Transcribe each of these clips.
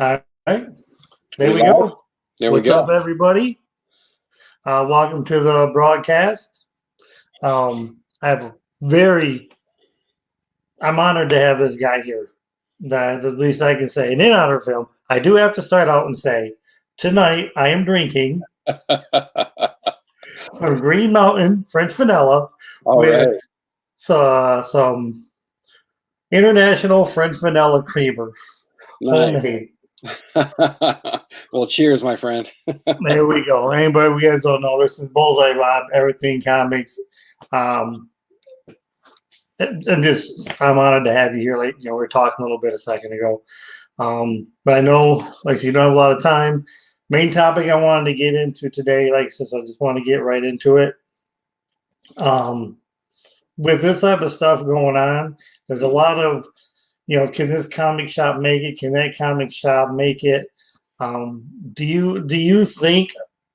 All right, there We we live? go. There we What's go. up, everybody? Welcome to the broadcast. I have a I'm honored to have this guy here. That's the least I can say. And in honor of him, I do have to start out and say, tonight I am drinking some Green Mountain French vanilla All with right. some international French vanilla creamer, Nice. homemade. Well, cheers, my friend. There we go. Anybody you guys don't know, this is Bullseye Bob, Everything Comics. I'm honored to have you here. Like, we were talking a little bit a second ago. But I know, like, so you don't have a lot of time. Main topic I wanted to get into today, like, since I just want to get right into it. With this type of stuff going on, there's a lot of, can this comic shop make it? Can that comic shop make it? Do you think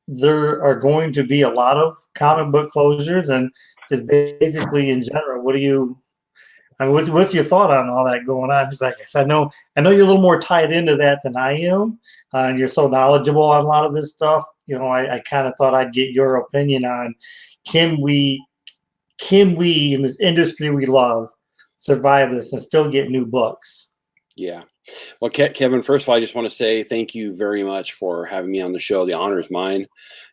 there are going to be a lot of comic book closures, and just basically in general, what's your thought on all that going on? Because like I said, I know you're a little more tied into that than I am, and you're so knowledgeable on a lot of this stuff. I kind of thought I'd get your opinion on can we in this industry we love survive this and still get new books? Yeah. Well, Kevin, first of all, I just want to say thank you very much for having me on the show. The honor is mine,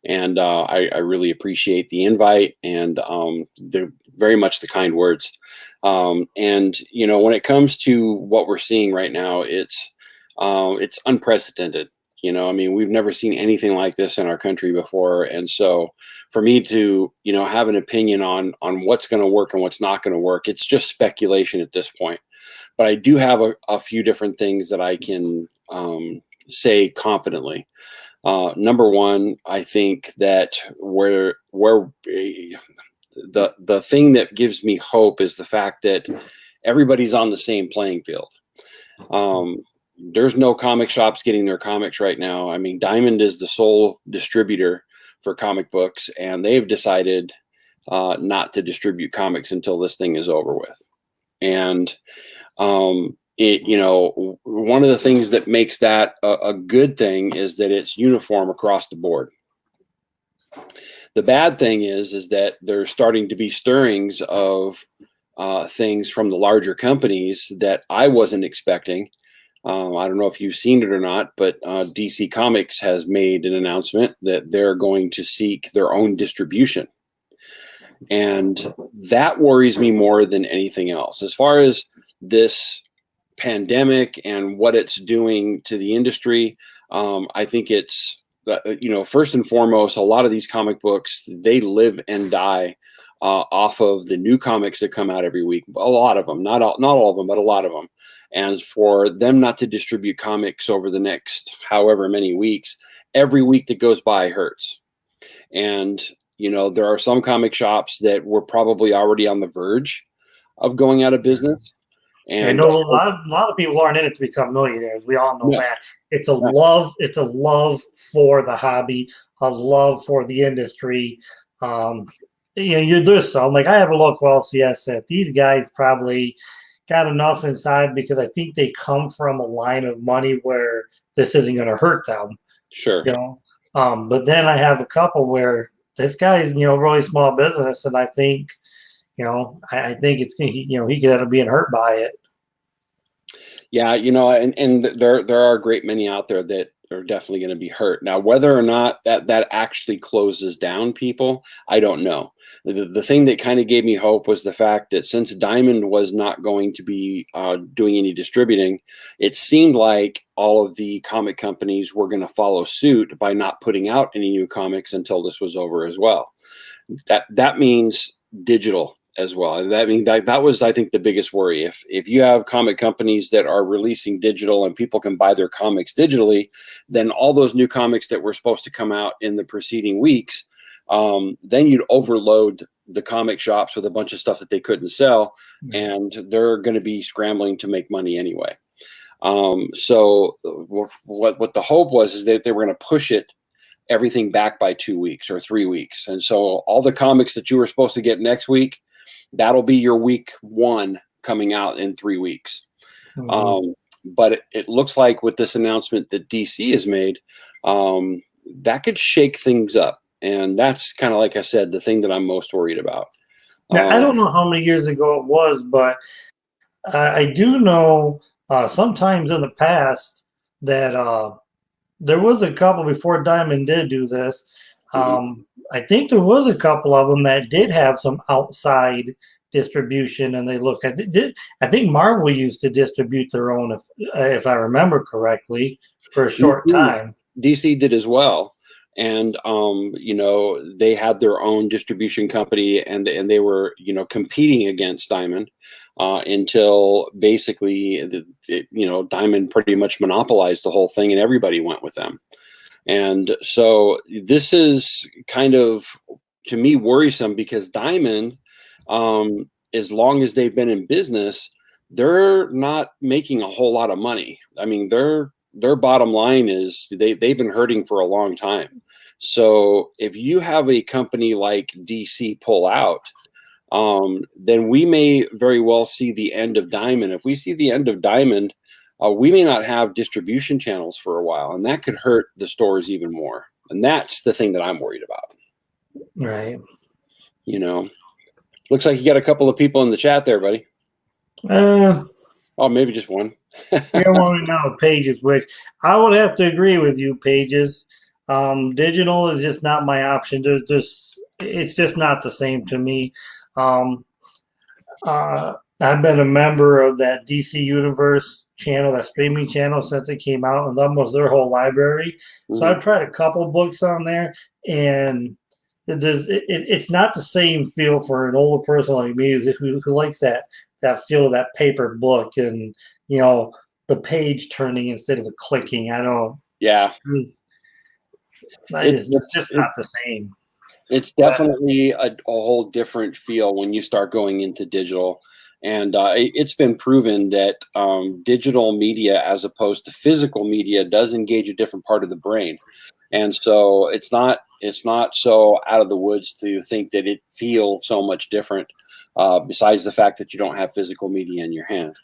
and I really appreciate the invite and very much the kind words. And when it comes to what we're seeing right now, it's unprecedented. I mean, we've never seen anything like this in our country before, and so for me to have an opinion on what's going to work and what's not going to work, it's just speculation at this point. But I do have a few different things that I can say confidently. Number one, I think that where the thing that gives me hope is the fact that everybody's on the same playing field. There's no comic shops getting their comics right now. I mean, Diamond is the sole distributor for comic books, and they've decided not to distribute comics until this thing is over with. And one of the things that makes that a good thing is that it's uniform across the board. The bad thing is that there's starting to be stirrings of things from the larger companies that I wasn't expecting. I don't know if you've seen it or not, but DC Comics has made an announcement that they're going to seek their own distribution. And that worries me more than anything else. As far as this pandemic and what it's doing to the industry, I think it's, first and foremost, a lot of these comic books, they live and die off of the new comics that come out every week. A lot of them, not all of them, but a lot of them. And for them not to distribute comics over the next however many weeks, every week that goes by hurts. And, there are some comic shops that were probably already on the verge of going out of business. And I know a lot of people aren't in it to become millionaires. We all know that. It's a love for the hobby, a love for the industry. There's some, like I have a local LCS set. These guys probably got enough inside because I think they come from a line of money where this isn't going to hurt them. Sure. But then I have a couple where this guy's, really small business, and I think, I think he could end up being hurt by it. Yeah, and there are a great many out there that are definitely going to be hurt. Now, whether or not that actually closes down people, I don't know. The thing that kind of gave me hope was the fact that since Diamond was not going to be doing any distributing, it seemed like all of the comic companies were going to follow suit by not putting out any new comics until this was over as well. That means digital as well. And that was, I think, the biggest worry. If you have comic companies that are releasing digital and people can buy their comics digitally, then all those new comics that were supposed to come out in the preceding weeks, then you'd overload the comic shops with a bunch of stuff that they couldn't sell, and they're going to be scrambling to make money anyway. So what the hope was is that they were going to push everything back by 2 weeks or 3 weeks. And so all the comics that you were supposed to get next week, that'll be your week one coming out in 3 weeks. But it looks like with this announcement that DC has made, that could shake things up. And that's kind of, like I said, the thing that I'm most worried about. Now, I don't know how many years ago it was, but I do know sometimes in the past that there was a couple before Diamond did do this. I think there was a couple of them that did have some outside distribution, and they looked. I think Marvel used to distribute their own, if I remember correctly, for a short time. DC did as well, and they had their own distribution company, and they were competing against Diamond until basically Diamond pretty much monopolized the whole thing, and everybody went with them. And so this is kind of, to me, worrisome, because Diamond, as long as they've been in business, they're not making a whole lot of money. I mean, their bottom line is they've been hurting for a long time. So if you have a company like DC pull out, then we may very well see the end of Diamond. If we see the end of Diamond, we may not have distribution channels for a while, and that could hurt the stores even more. And that's the thing that I'm worried about. Right. Looks like you got a couple of people in the chat there, buddy. Oh, maybe just one. I want to know Pages, which I would have to agree with you, Pages. Digital is just not my option. It's just not the same to me. I've been a member of that DC Universe channel, that streaming channel, since it came out, and that was their whole library. So I've tried a couple books on there, and it's not the same feel for an older person like me who likes that feel of that paper book, and the page turning instead of the clicking. I don't. Yeah. It's just not the same. It's definitely a whole different feel when you start going into digital. And it's been proven that digital media, as opposed to physical media, does engage a different part of the brain. And so it's not so out of the woods to think that it feels so much different, besides the fact that you don't have physical media in your hand.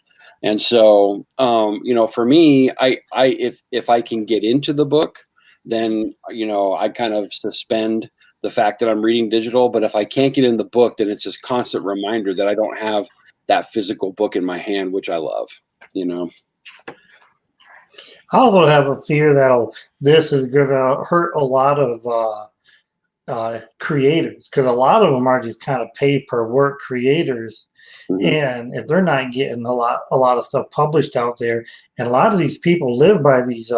And so, for me, if I can get into the book, then, I kind of suspend the fact that I'm reading digital. But if I can't get in the book, then it's this constant reminder that I don't have that physical book in my hand, which I love. I also have a fear that this is going to hurt a lot of creators, because a lot of them are just kind of pay per work creators. And if they're not getting a lot of stuff published out there, and a lot of these people live by these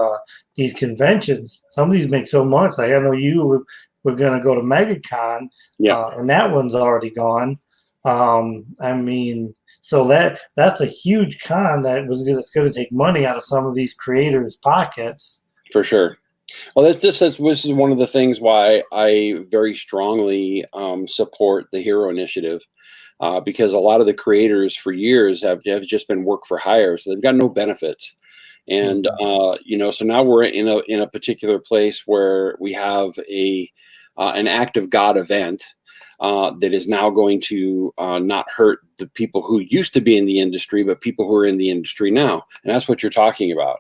conventions. Some of these make so much. Like, I know you were going to go to MegaCon, and that one's already gone. I mean, so that's a huge con it's going to take money out of some of these creators' pockets. For sure. Well, this is one of the things why I very strongly support the Hero Initiative, because a lot of the creators for years have just been work for hire, so they've got no benefits. And so now we're in a particular place where we have an Act of God event that is now going to not hurt the people who used to be in the industry, but people who are in the industry now. And that's what you're talking about.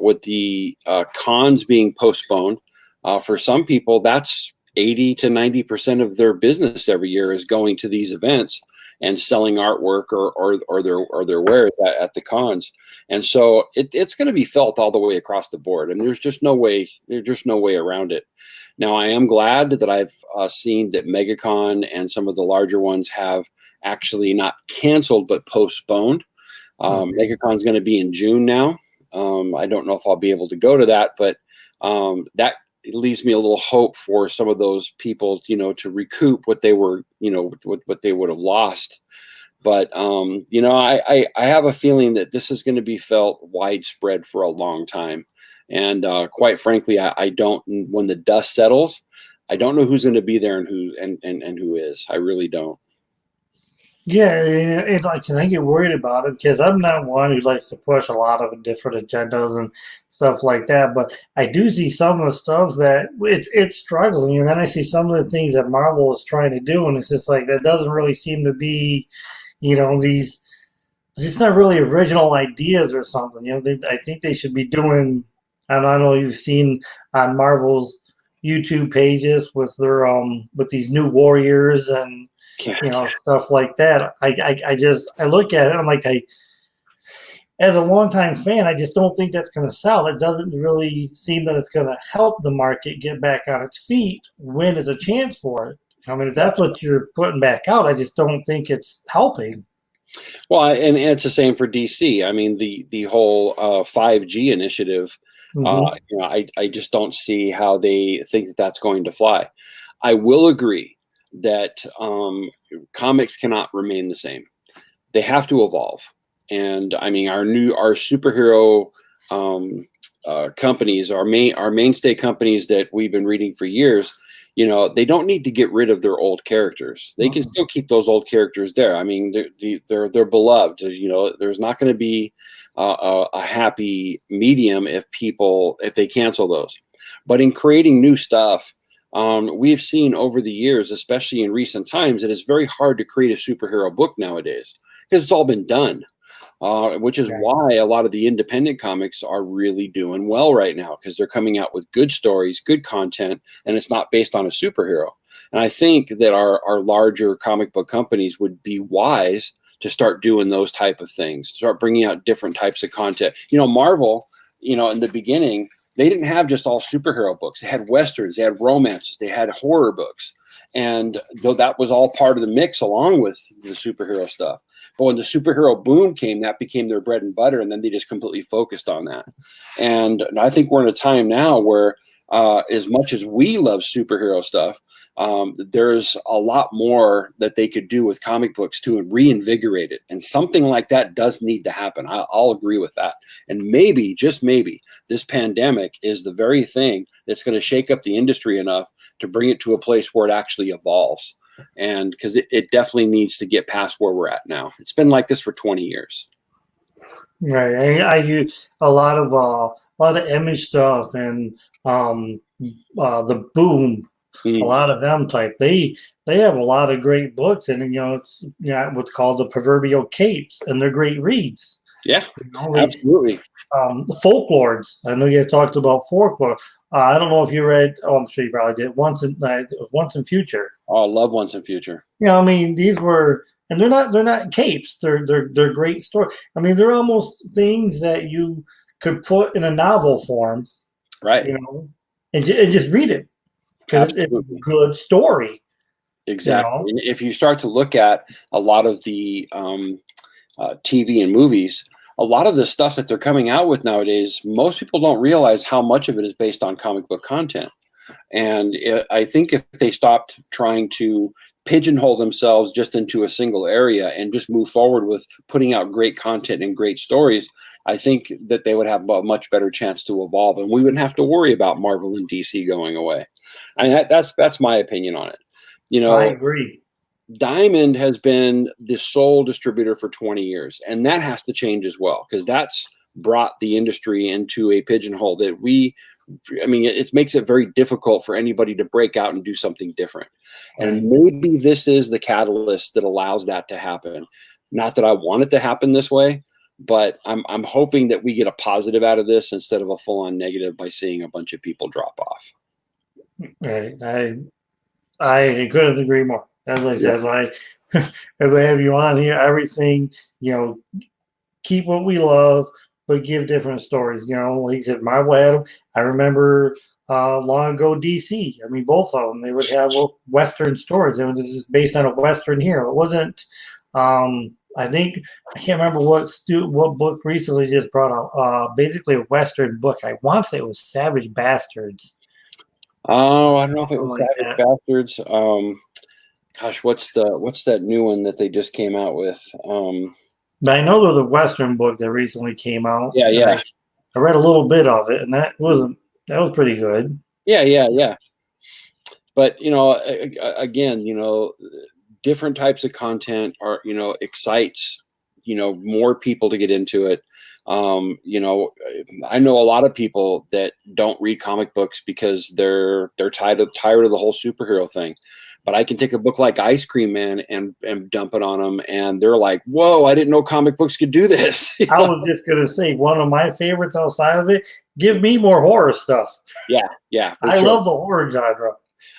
With the cons being postponed, for some people, that's 80 to 90% of their business every year is going to these events and selling artwork or their wares at the cons. And so it's going to be felt all the way across the board. And there's just no way around it. Now, I am glad that I've seen that MegaCon and some of the larger ones have actually not canceled, but postponed. MegaCon is going to be in June now. I don't know if I'll be able to go to that, but that leaves me a little hope for some of those people, to recoup what they were, what they would have lost. But, I have a feeling that this is going to be felt widespread for a long time. And quite frankly, I don't, when the dust settles, I don't know who's going to be there and who is. I really don't. Yeah, I get worried about it, because I'm not one who likes to push a lot of different agendas and stuff like that. But I do see some of the stuff that it's struggling, and then I see some of the things that Marvel is trying to do, and it's just like that doesn't really seem to be, these just not really original ideas or something. I think they should be doing. I don't know. You've seen on Marvel's YouTube pages with their with these new warriors and stuff like that. I look at it. I'm like, as a longtime fan, I just don't think that's going to sell. It doesn't really seem that it's going to help the market get back on its feet when there's a chance for it. I mean, if that's what you're putting back out, I just don't think it's helping. Well, and it's the same for DC. I mean, the whole 5G initiative. I just don't see how they think that that's going to fly. I will agree that comics cannot remain the same. They have to evolve. And I mean, our superhero companies, our mainstay companies that we've been reading for years, they don't need to get rid of their old characters. They can still keep those old characters there. I mean, they're beloved. There's not going to be a happy medium if they cancel those. But in creating new stuff, we've seen over the years, especially in recent times, that it's very hard to create a superhero book nowadays because it's all been done. Which is why a lot of the independent comics are really doing well right now, because they're coming out with good stories, good content, and it's not based on a superhero. And I think that our larger comic book companies would be wise to start doing those type of things, start bringing out different types of content. Marvel, in the beginning, they didn't have just all superhero books. They had westerns, they had romances, they had horror books. And though that was all part of the mix along with the superhero stuff. But when the superhero boom came, that became their bread and butter, and then they just completely focused on that. And I think we're in a time now where, as much as we love superhero stuff, there's a lot more that they could do with comic books to reinvigorate it. And something like that does need to happen. I'll agree with that. And maybe, just maybe, this pandemic is the very thing that's going to shake up the industry enough to bring it to a place where it actually evolves. And because it definitely needs to get past where we're at now. It's been like this for 20 years. Right. I use a lot of image stuff and the Boom. A lot of them type. They have a lot of great books, and it's what's called the proverbial capes, and they're great reads. Yeah, absolutely. The folklores. I know you guys talked about folklore. I don't know if you read. Oh, I'm sure you probably did. Once in Future. Oh, I love Once in Future. I mean, these were, and they're not capes. They're great stories. I mean, they're almost things that you could put in a novel form, right? And just read it because it's a good story. Exactly. And if you start to look at a lot of the TV and movies, a lot of the stuff that they're coming out with nowadays, most people don't realize how much of it is based on comic book content. And I think if they stopped trying to pigeonhole themselves just into a single area and just move forward with putting out great content and great stories, I think that they would have a much better chance to evolve, and we wouldn't have to worry about Marvel and DC going away. I mean, that's my opinion on it. I agree. Diamond has been the sole distributor for 20 years, and that has to change as well, because that's brought the industry into a pigeonhole that it makes it very difficult for anybody to break out and do something different. And maybe this is the catalyst that allows that to happen. Not that I want it to happen this way, but I'm hoping that we get a positive out of this instead of a full-on negative by seeing a bunch of people drop off. Right. I couldn't agree more. As I said, as I have you on here, everything, keep what we love, but give different stories. Like you said, Marvel had them. I remember long ago DC. I mean, both of them. They would have Western stories. And this is based on a Western hero. It wasn't. I think I can't remember what book recently just brought out. Basically, a Western book. I want to say it was Savage Bastards. Oh, I don't know if it was Savage Bastards. Gosh, what's that new one that they just came out with? But I know there was a Western book that recently came out. Yeah. I read a little bit of it, and that was pretty good. Yeah. But again, different types of content are excites more people to get into it. You know, I know a lot of people that don't read comic books because they're tired of the whole superhero thing. But I can take a book like Ice Cream Man and dump it on them, and they're like, "Whoa, I didn't know comic books could do this." I was just gonna say one of my favorites outside of it. Give me more horror stuff. Yeah, for I sure. love the horror genre.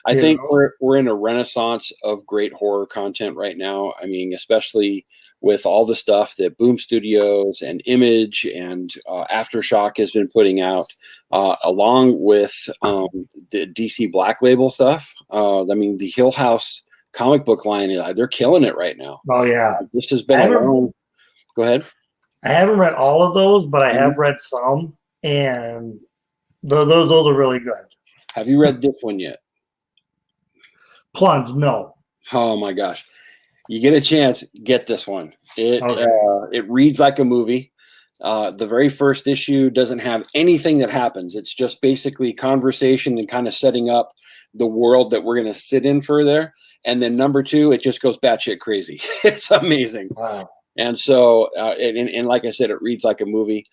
I think we're in a renaissance of great horror content right now. I mean, especially with all the stuff that Boom Studios and Image and Aftershock has been putting out, along with the DC Black Label stuff. I mean, the Hill House comic book line, they're killing it right now. Oh yeah, This has been a long. Go ahead. I haven't read all of those, but I have Mm-hmm. read some, and those are really good. Have you read this one yet? Plunge, no. Oh my gosh. You get a chance, get this one. It reads like a movie. The very first issue doesn't have anything that happens. It's just basically conversation and kind of setting up the world that we're going to sit in for there. And then number 2, it just goes batshit crazy. It's amazing. Wow. And so, and like I said, it reads like a movie.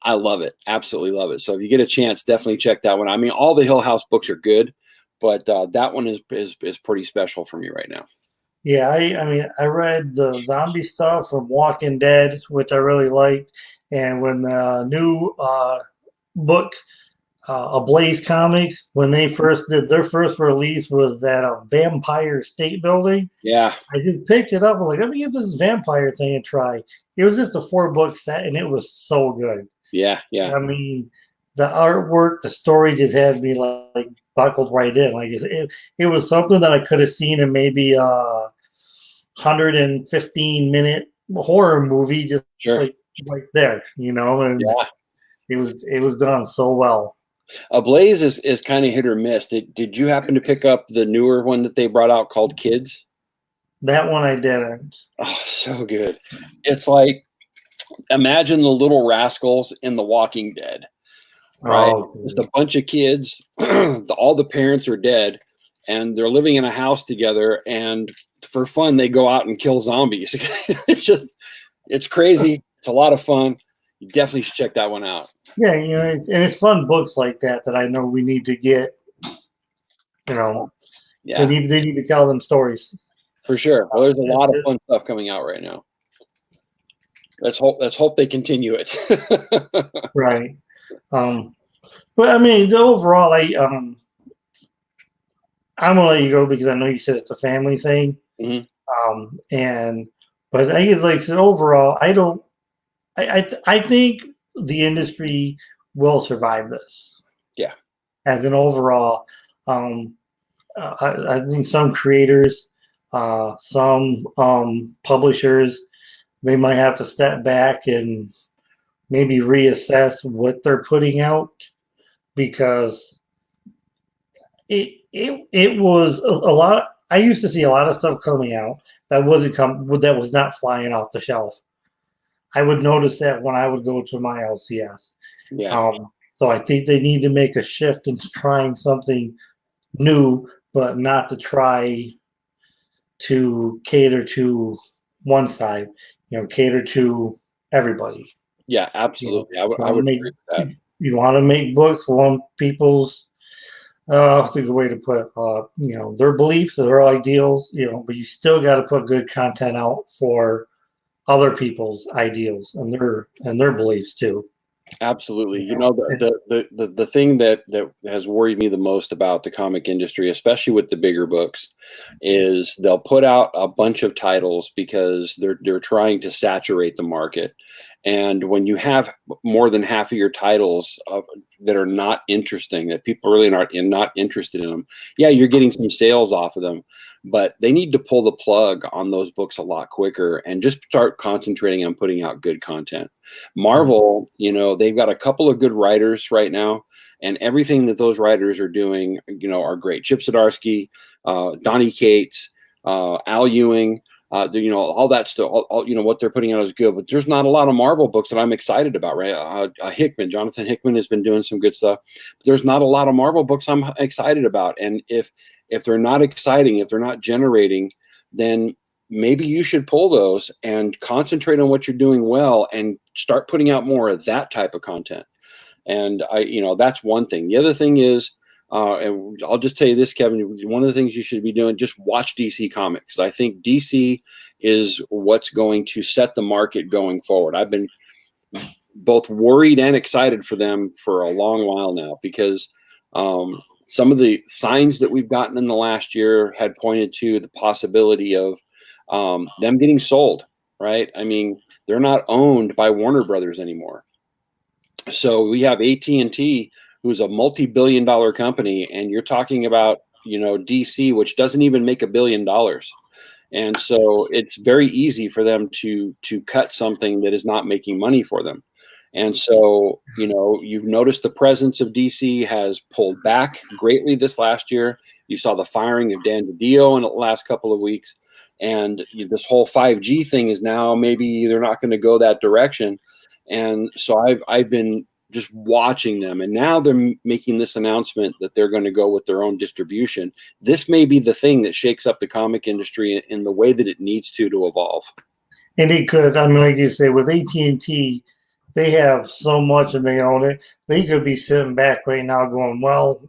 I love it. Absolutely love it. So if you get a chance, definitely check that one. I mean, all the Hill House books are good, but that one is pretty special for me right now. Yeah, I mean, I read the zombie stuff from Walking Dead, which I really liked, and when the new book, Ablaze Comics, when they first did their first release, was at a vampire state building. Yeah, I just picked it up. I'm like, let me give this vampire thing a try. It was just a 4-book set, and it was so good. Yeah. I mean, the artwork, the story just had me like buckled right in. Like it was something that I could have seen in maybe 115-minute horror movie, just like right there, you know. And it was done so well. Ablaze is kind of hit or miss. Did you happen to pick up the newer one that they brought out called Kids? That one I didn't. Oh, so good. It's like, imagine the little rascals in The Walking Dead, right? Oh, okay. Just a bunch of kids. All the parents are dead, and they're living in a house together. And for fun, they go out and kill zombies. It's crazy. It's a lot of fun. You definitely should check that one out. Yeah, you know, and it's fun books like that I know we need to get. You know, they need to tell them stories. For sure. Well, there's a lot of fun stuff coming out right now. Let's hope they continue it. Right. But I mean, overall, I'm gonna let you go because I know you said it's a family thing. Mm-hmm. But I guess like so overall, I think the industry will survive this. Yeah. As an overall, I think some creators, some publishers, they might have to step back and maybe reassess what they're putting out, because it was a lot. I used to see a lot of stuff coming out that was not flying off the shelf. I would notice that when I would go to my LCS. Yeah. So I think they need to make a shift into trying something new, but not to try to cater to one side. You know, cater to everybody. Yeah, absolutely. You know, I would agree with that. You want to make books for people's what's a good way to put it? You know, their beliefs, their ideals, you know, but you still got to put good content out for other people's ideals and their beliefs too. Absolutely. You know, the thing that has worried me the most about the comic industry, especially with the bigger books, is they'll put out a bunch of titles because they're trying to saturate the market. And when you have more than half of your titles that are not interesting, that people really not interested in them, yeah, you're getting some sales off of them, but they need to pull the plug on those books a lot quicker and just start concentrating on putting out good content. Marvel, you know, they've got a couple of good writers right now, and everything that those writers are doing, you know, are great. Chip Zdarsky, Donnie Cates, Al Ewing, you know, all that stuff, you know, what they're putting out is good, but there's not a lot of Marvel books that I'm excited about, right? Jonathan Hickman has been doing some good stuff, but there's not a lot of Marvel books I'm excited about. And if they're not exciting, if they're not generating, then maybe you should pull those and concentrate on what you're doing well and start putting out more of that type of content. And that's one thing. The other thing is, and I'll just tell you this, Kevin, one of the things you should be doing, just watch DC Comics. I think DC is what's going to set the market going forward. I've been both worried and excited for them for a long while now, because some of the signs that we've gotten in the last year had pointed to the possibility of them getting sold, right? I mean, they're not owned by Warner Brothers anymore. So we have AT&T, who's a multi-billion-dollar company, and you're talking about, DC, which doesn't even make $1 billion. And so it's very easy for them to cut something that is not making money for them. And so, you've noticed the presence of DC has pulled back greatly this last year. You saw the firing of Dan DiDio in the last couple of weeks. And this whole 5G thing is now, maybe they're not going to go that direction. And so I've been just watching them, and now they're making this announcement that they're going to go with their own distribution. This may be the thing that shakes up the comic industry in the way that it needs to evolve. And it could. I mean, like you say, with AT&T, they have so much and they own it. They could be sitting back right now going, well,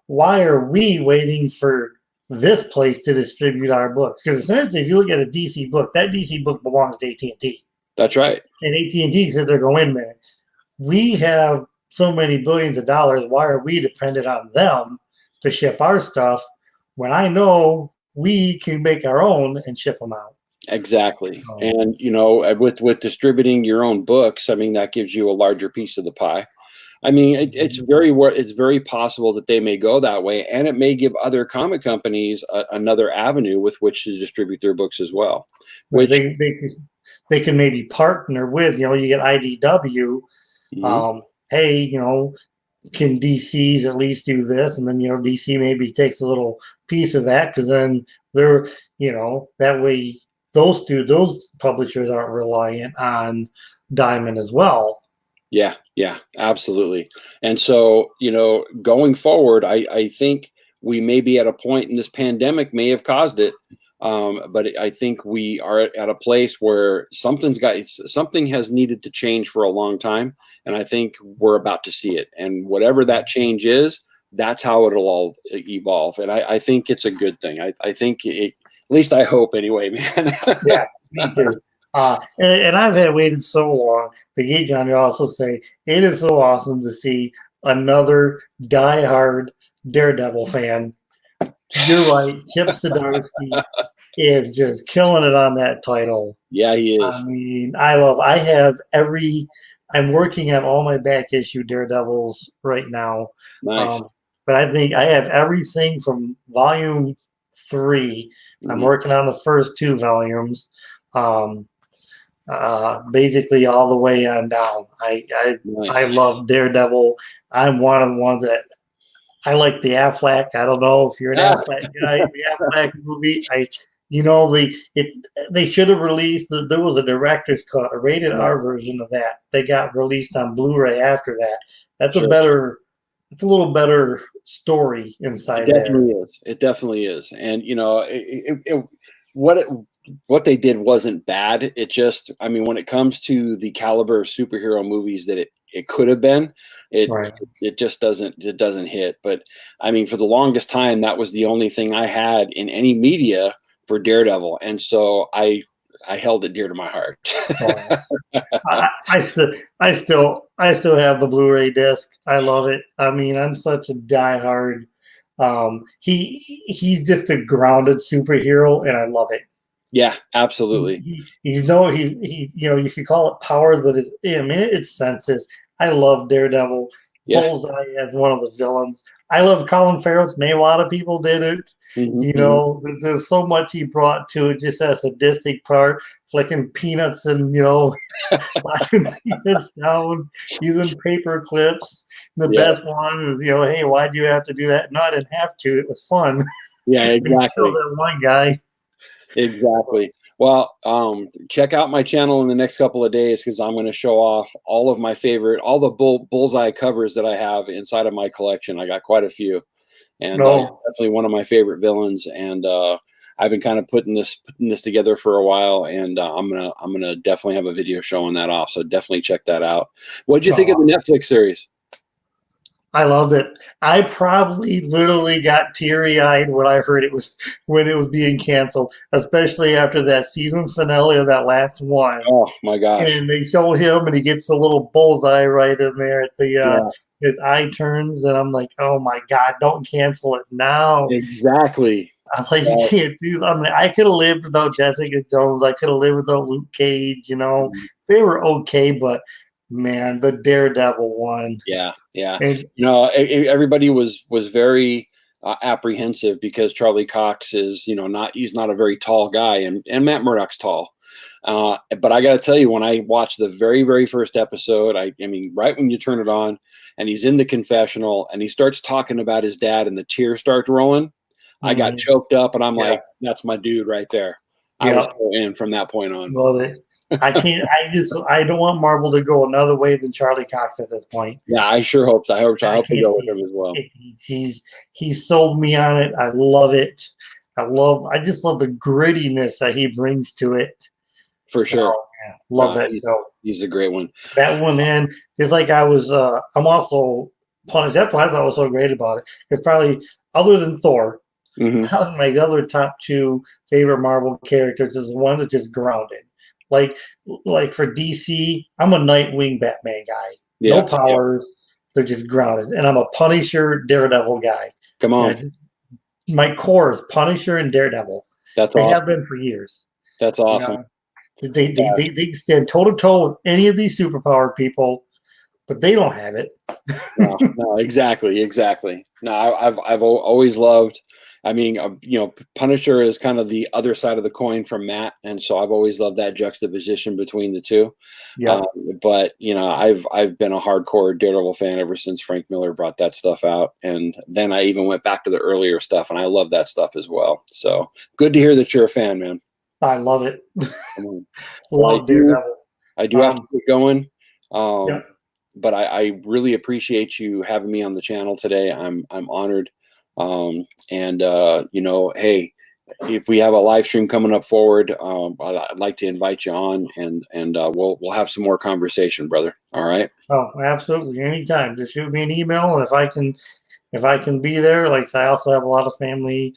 why are we waiting for this place to distribute our books? Because essentially, if you look at a DC book, that DC book belongs to AT&T. That's right. And AT&T said they're going, wait a minute, we have so many billions of dollars. Why are we dependent on them to ship our stuff when I know we can make our own and ship them out? Exactly. And, with distributing your own books, I mean, that gives you a larger piece of the pie. I mean, it's very possible that they may go that way, and it may give other comic companies another avenue with which to distribute their books as well. Which they can maybe partner with, you get IDW. Mm-hmm. Hey, can DC's at least do this? And then, DC maybe takes a little piece of that, because then they're, that way those publishers aren't reliant on Diamond as well. Yeah, absolutely. And so, going forward, I think we may be at a point, and this pandemic may have caused it, but I think we are at a place where something has needed to change for a long time, and I think we're about to see it. And whatever that change is, that's how it'll all evolve. And I think it's a good thing. I think at least I hope anyway, man. Yeah, me too. And I've waited so long. The Geek on you also say it is so awesome to see another diehard Daredevil fan. You're right. Chip Zdarsky is just killing it on that title. Yeah, he is. I mean, I'm working on all my back issue Daredevils right now. Nice. But I think I have everything from volume 3. I'm working on the first 2 volumes. Basically all the way on down. I love Daredevil. I'm one of the ones that I like the Affleck. I don't know if you're an Affleck guy. The Affleck movie, they should have released. There was a director's cut, a rated R version of that. They got released on Blu-ray after that. That's a little better story inside there. It definitely is. And what they did wasn't bad. It just, when it comes to the caliber of superhero movies that it could have been, it just doesn't hit. But for the longest time, that was the only thing I had in any media for Daredevil, and so I held it dear to my heart. I still have the Blu-ray disc. I love it. I'm such a diehard. He's just a grounded superhero, and I love it. Yeah, absolutely. You could call it powers, but it's senses. I love Daredevil. Yeah. Bullseye as one of the villains. I love Colin Farrell. Maybe a lot of people did it. Mm-hmm. There's so much he brought to it, just that sadistic part, flicking peanuts and, watching peanuts down, using paper clips. The best one is, hey, why'd you have to do that? No, I didn't have to. It was fun. Yeah, exactly. That one guy. Exactly. Well, check out my channel in the next couple of days, because I'm going to show off all the Bullseye covers that I have inside of my collection. I got quite a few, and definitely one of my favorite villains. And I've been kind of putting this together for a while, and I'm gonna definitely have a video showing that off. So definitely check that out. What did you think of the Netflix series? I loved it. I probably literally got teary-eyed when I heard it was being canceled, especially after that season finale of that last one. Oh my gosh! And they show him, and he gets the little bullseye right in there at the his eye turns, and I'm like, oh my god, don't cancel it now. Exactly. I was like, you can't do that. I mean, I could have lived without Jessica Jones. I could have lived without Luke Cage. You know, they were okay, but man, the Daredevil one. Yeah. And, Everybody was very apprehensive because Charlie Cox is, he's not a very tall guy, and Matt Murdock's tall. But I got to tell you, when I watched the very, very first episode, I mean, right when you turn it on, and he's in the confessional, and he starts talking about his dad, and the tears start rolling. I got choked up, and I'm like, that's my dude right there. I was so in from that point on. Love it. I can't. I don't want Marvel to go another way than Charlie Cox at this point. Yeah, I sure hope so. I hope they go with him as well. He's sold me on it. I love it. I just love the grittiness that he brings to it. For sure. Love that show. He's a great one. That one, and it's like I'm also punished. That's why I thought was so great about it. It's probably, other than Thor, my other top two favorite Marvel characters is the one that's just grounded. Like for DC, I'm a Nightwing Batman guy. No powers. They're just grounded. And I'm a Punisher Daredevil guy. Come on. My core is Punisher and Daredevil. That's awesome. They have been for years. That's awesome. They stand toe-to-toe with any of these superpowered people, but they don't have it. No, exactly. No, I've always loved, Punisher is kind of the other side of the coin from Matt, and so I've always loved that juxtaposition between the two. Yeah. But I've been a hardcore Daredevil fan ever since Frank Miller brought that stuff out, and then I even went back to the earlier stuff, and I love that stuff as well. So good to hear that you're a fan, man. I love it. Love Daredevil. I do have to get going. But I really appreciate you having me on the channel today. I'm honored. Hey, if we have a live stream coming up forward, I'd like to invite you on, and we'll have some more conversation, brother. All right. Oh, absolutely. Anytime. Just shoot me an email, and if I can be there. Like I said, I also have a lot of family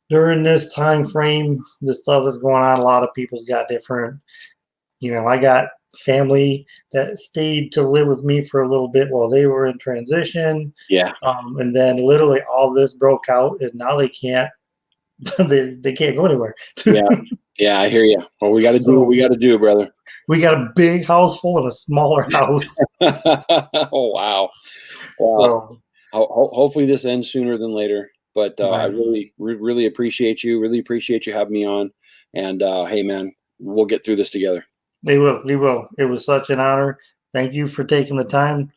during this time frame. This stuff is going on. A lot of people's got different. I got family that stayed to live with me for a little bit while they were in transition. Yeah. And then literally all this broke out, and now they can't. they can't go anywhere. Yeah, I hear you. Well, we got to do what we got to do, brother. We got a big house full and a smaller house. Oh wow. So hopefully this ends sooner than later. But I really appreciate you. Really appreciate you having me on. And hey, man, we'll get through this together. We will. It was such an honor. Thank you for taking the time,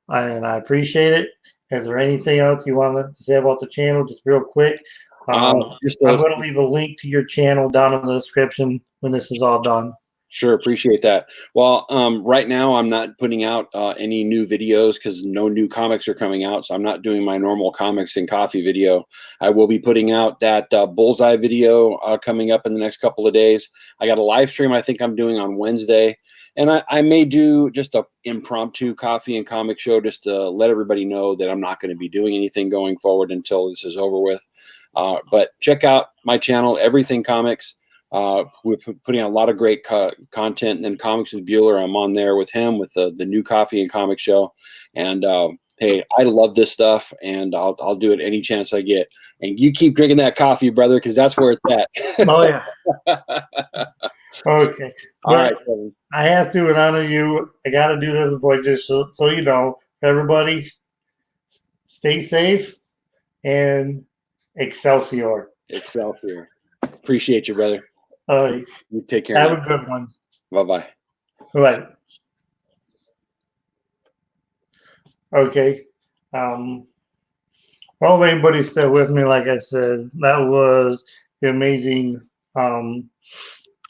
and I appreciate it. Is there anything else you want to say about the channel, just real quick? I'm going to leave a link to your channel down in the description when this is all done. Sure, appreciate that. Well, right now I'm not putting out any new videos because no new comics are coming out, so I'm not doing my normal comics and coffee video. I will be putting out that Bullseye video coming up in the next couple of days. I got a live stream I think I'm doing on Wednesday, and I may do just a impromptu coffee and comic show just to let everybody know that I'm not going to be doing anything going forward until this is over with. But check out my channel, Everything Comics. We're putting out a lot of great content, and Comics with Bueller. I'm on there with him with the new coffee and comic show. And hey, I love this stuff, and I'll do it any chance I get. And you keep drinking that coffee, brother, because that's where it's at. Oh yeah. Okay. All right, Kevin. I have to, in honor of you, I got to do this before, just so you know, everybody, stay safe and Excelsior. Excelsior. Appreciate you, brother. All right. You take care. Have a good one. Bye-bye. Right. Okay. Well, if anybody's still with me, like I said, that was the amazing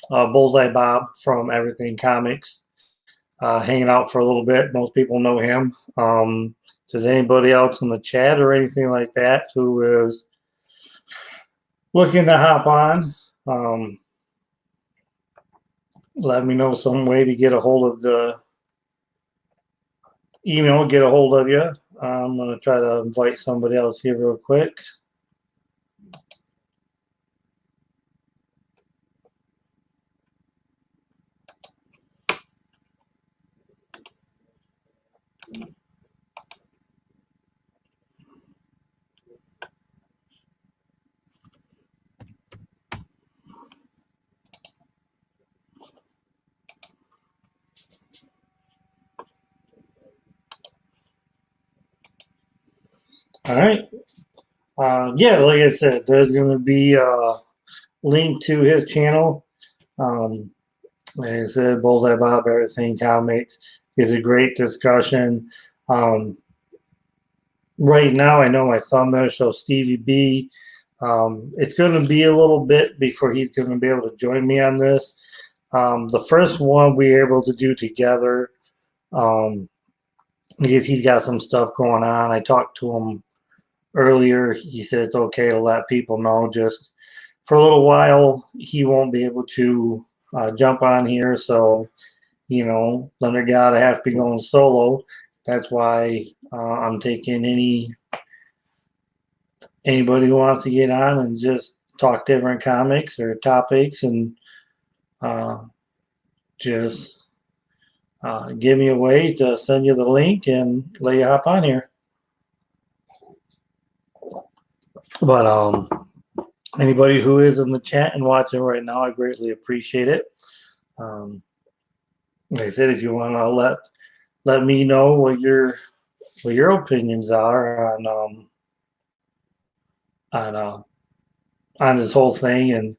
Bullseye Bob from Everything Comics, hanging out for a little bit. Most people know him. If there's anybody else in the chat or anything like that who is looking to hop on, let me know some way to get a hold of the email, get a hold of you. I'm going to try to invite somebody else here real quick. All right. Yeah, like I said, there's going to be a link to his channel. Like I said, Bullseye Bob, Everything Comics is a great discussion. Right now, I know my thumbnail shows Stevie B. It's going to be a little bit before he's going to be able to join me on this. The first one we were able to do together because he's got some stuff going on. I talked to him earlier. He said it's okay to let people know just for a little while he won't be able to jump on here. So, you know, Thunder God, I have to be going solo. That's why I'm taking anybody who wants to get on and just talk different comics or topics and just give me a way to send you the link and let you hop on here. But anybody who is in the chat and watching right now, I greatly appreciate it. Like I said, if you want to let me know what your opinions are on this whole thing and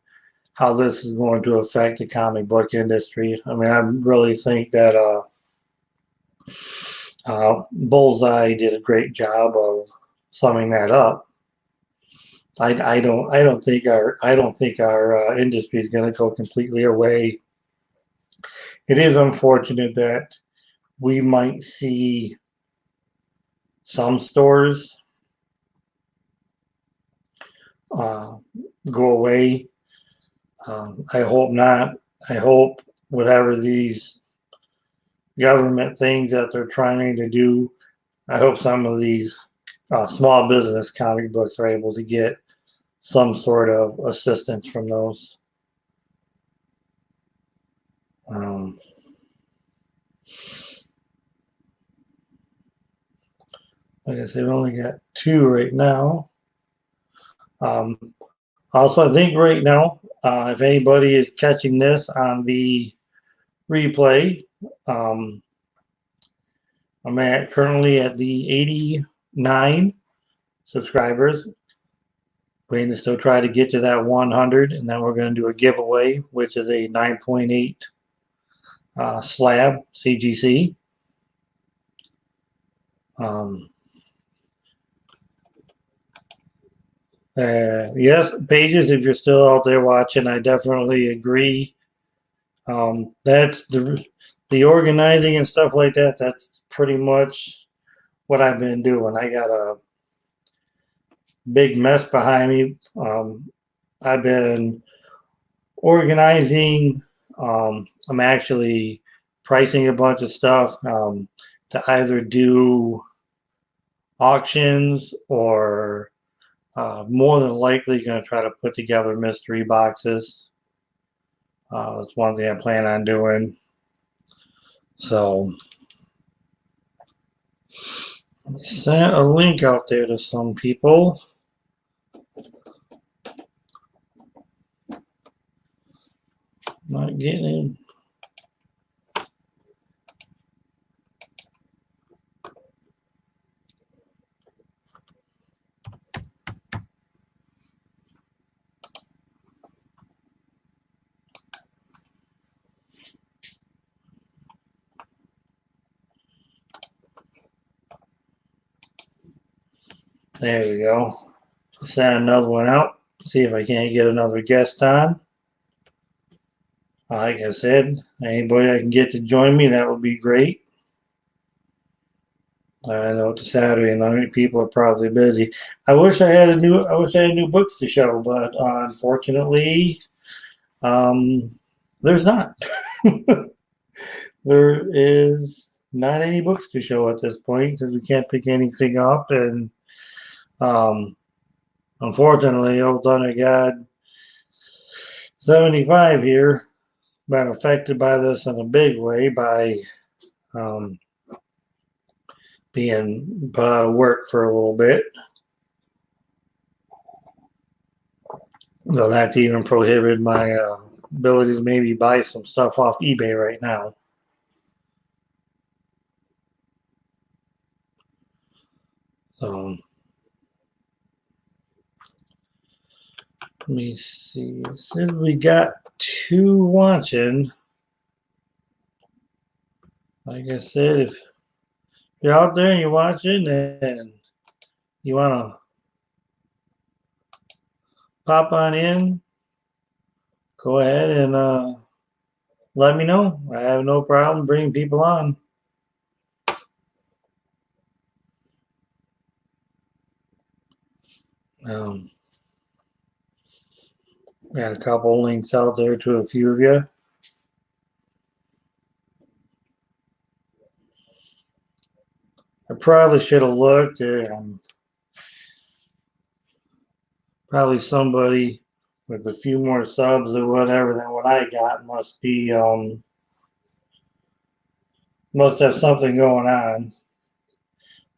how this is going to affect the comic book industry. I mean, I really think that Bullseye did a great job of summing that up. I don't think our industry is going to go completely away. It is unfortunate that we might see some stores go away. I hope not. I hope whatever these government things that they're trying to do, I hope some of these small business comic books are able to get some sort of assistance from those. Like I said, we only got 2 right now. Also, I think right now, if anybody is catching this on the replay, I'm currently at the 89 subscribers. We're going to still try to get to that 100, and then we're going to do a giveaway, which is a 9.8 slab CGC. Yes, Pages, if you're still out there watching, I definitely agree. That's the organizing and stuff like that. That's pretty much what I've been doing. I got a big mess behind me. I've been organizing. I'm actually pricing a bunch of stuff to either do auctions or more than likely going to try to put together mystery boxes. That's one thing I plan on doing. So I sent a link out there to some people. Not getting in. There we go. Send another one out. See if I can't get another guest on. Like I said, anybody I can get to join me, that would be great. I know it's a Saturday night. People are probably busy. I wish I had new books to show, but unfortunately, there's not. There is not any books to show at this point because we can't pick anything up, and um, unfortunately, old Thunder God 75 here been affected by this in a big way by um, being put out of work for a little bit. So that's even prohibited my ability to maybe buy some stuff off eBay right now. Let me see. Since we got two watching, like I said, if you're out there and you're watching and you want to pop on in, go ahead and let me know. I have no problem bringing people on. Got a couple links out there to a few of you. I probably should have looked. Probably somebody with a few more subs or whatever than what I got must have something going on,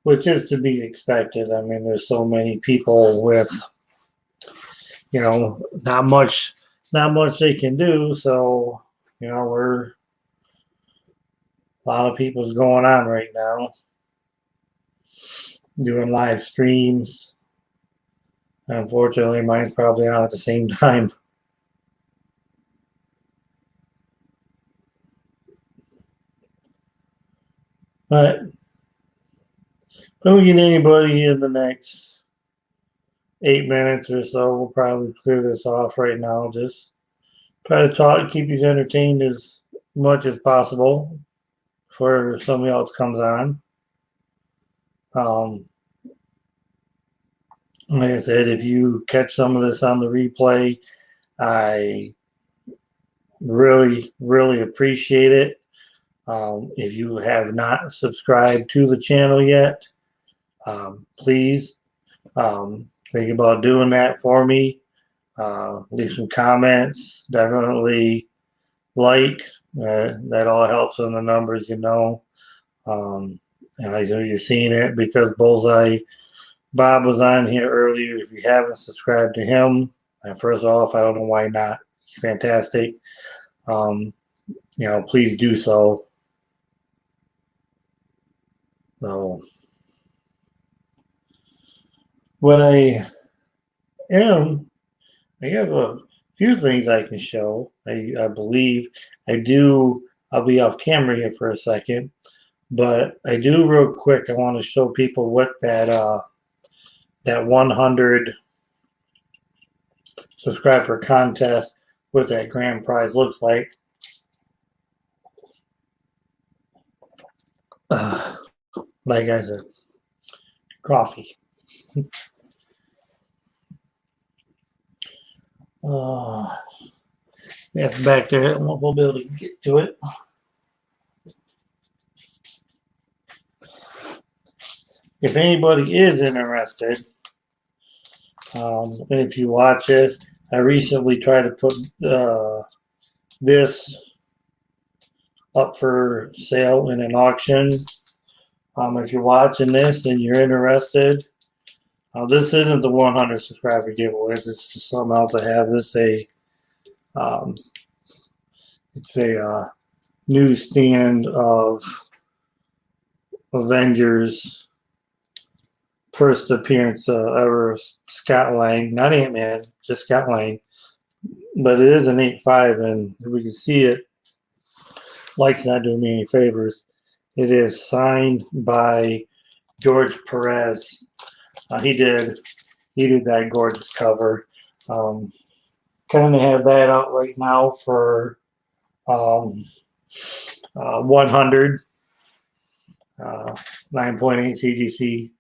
which is to be expected. I mean, there's so many people with, not much they can do. So, we're a lot of people's going on right now, doing live streams. Unfortunately, mine's probably on at the same time. But don't we get anybody in the next 8 minutes or so, we'll probably clear this off right now. Just try to talk, keep you entertained as much as possible before somebody else comes on. Like I said, if you catch some of this on the replay, I really, really appreciate it. If you have not subscribed to the channel yet, please think about doing that for me. Leave some comments. Definitely like. That all helps on the numbers, And I know you're seeing it because Bullseye Bob was on here earlier. If you haven't subscribed to him, first off, I don't know why not. He's fantastic. Please do so. So, what I have a few things I can show. I believe I do. I'll be off camera here for a second, but I do real quick. I want to show people what that 100 subscriber contest with that grand prize looks like. Like I said, coffee. It's back there. We'll be able to get to it. If anybody is interested, if you watch this, I recently tried to put this up for sale in an auction. If you're watching this and you're interested, this isn't the 100 subscriber giveaways. It's just something else I have. It's a newsstand of Avengers first appearance ever. Scott Lang, not Ant-Man, just Scott Lang. But it is an 8.5, and we can see it. Light's not doing me any favors. It is signed by George Perez. He did that gorgeous cover. Kind of have that out right now for 100. 9.8 CGC,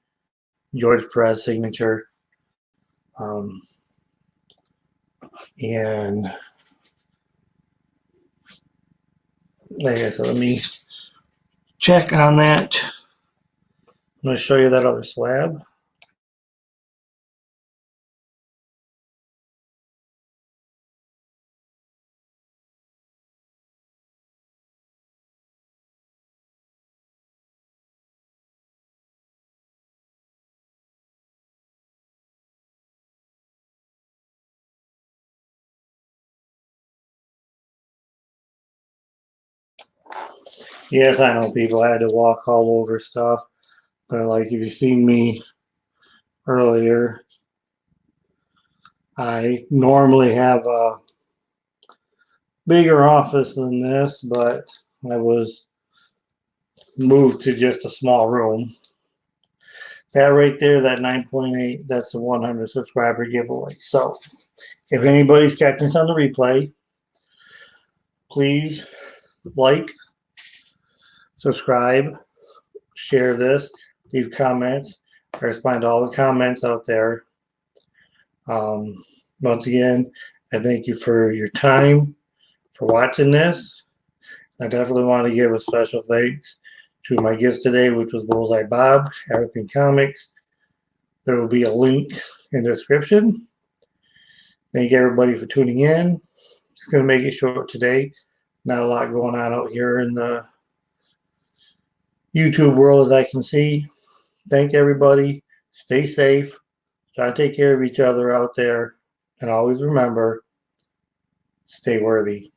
George Perez signature. And like I said, let me check on that. I'm going to show you that other slab. Yes, I know, people. I had to walk all over stuff. But like, if you've seen me earlier, I normally have a bigger office than this, but I was moved to just a small room. That right there, that 9.8, that's the 100 subscriber giveaway. So if anybody's catching this on the replay, please like, subscribe, share this, leave comments. I respond to all the comments out there. Once again, I thank you for your time, for watching this. I definitely want to give a special thanks to my guest today, which was Bullseye Bob, Everything Comics. There will be a link in the description. Thank everybody for tuning in. Just going to make it short today. Not a lot going on out here in the YouTube world as I can see. Thank everybody. Stay safe. Try to take care of each other out there. And always remember, stay worthy.